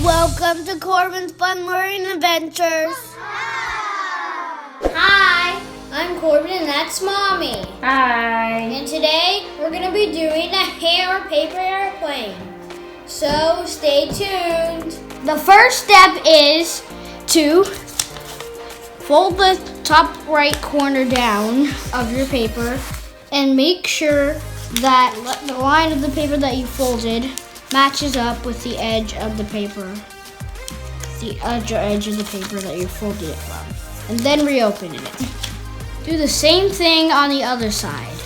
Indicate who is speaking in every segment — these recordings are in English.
Speaker 1: Welcome to Corban's Fun Learning Adventures. Hi, I'm Corban and that's Mommy.
Speaker 2: Hi.
Speaker 1: And today we're going to be doing a hair paper airplane. So stay tuned. The first step is to fold the top right corner down of your paper and make sure that the line of the paper that you folded matches up with the edge of the paper. The edge of the paper that you folded it from. And then reopen it. Do the same thing on the other side.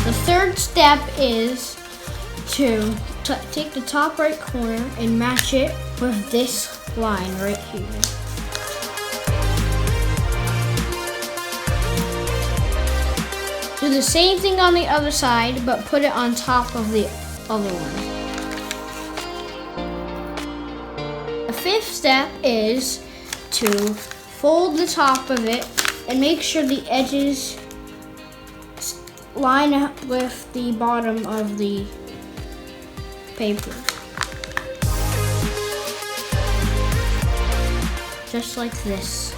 Speaker 1: The third step is to take the top right corner and match it with this line right here. Do the same thing on the other side, but put it on top of the other one. The fifth step is to fold the top of it and make sure the edges line up with the bottom of the paper. Just like this.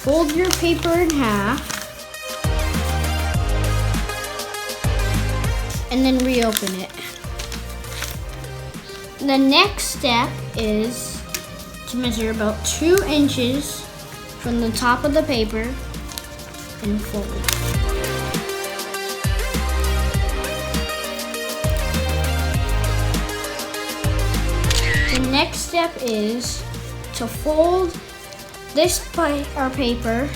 Speaker 1: Fold your paper in half. And then reopen it. The next step is to measure about 2 inches from the top of the paper and fold it. The next step is to fold this paper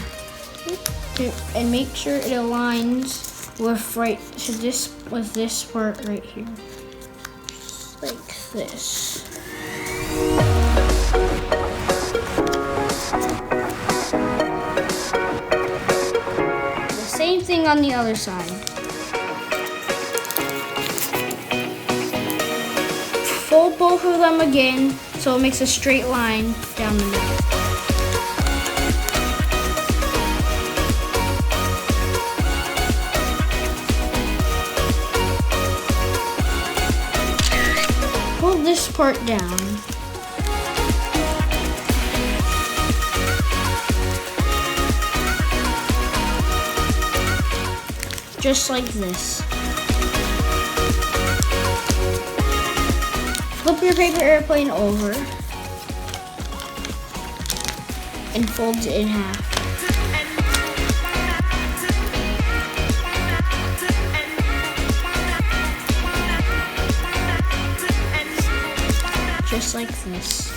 Speaker 1: and make sure it aligns with this part right here, just like this. The same thing on the other side. Fold both of them again so it makes a straight line down the middle. Pull this part down. Just like this. Flip your paper airplane over and fold it in half. Just like this.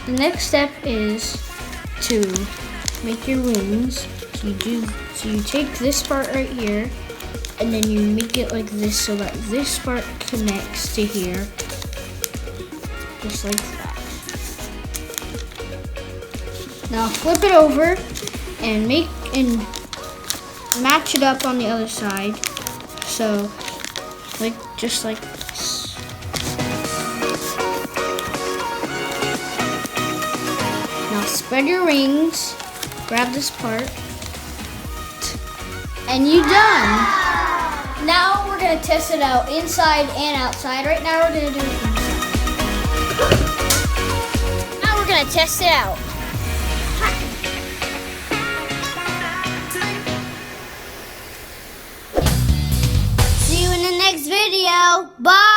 Speaker 1: The next step is to make your wings. So you take this part right here and then you make it like this so that this part connects to here. Just like that. Now flip it over and match it up on the other side. So just like this. Now spread your wings, grab this part, and you're done. Now we're gonna test it out inside and outside. Right now we're gonna do it inside. Now we're gonna test it out. See you in the next video. Bye.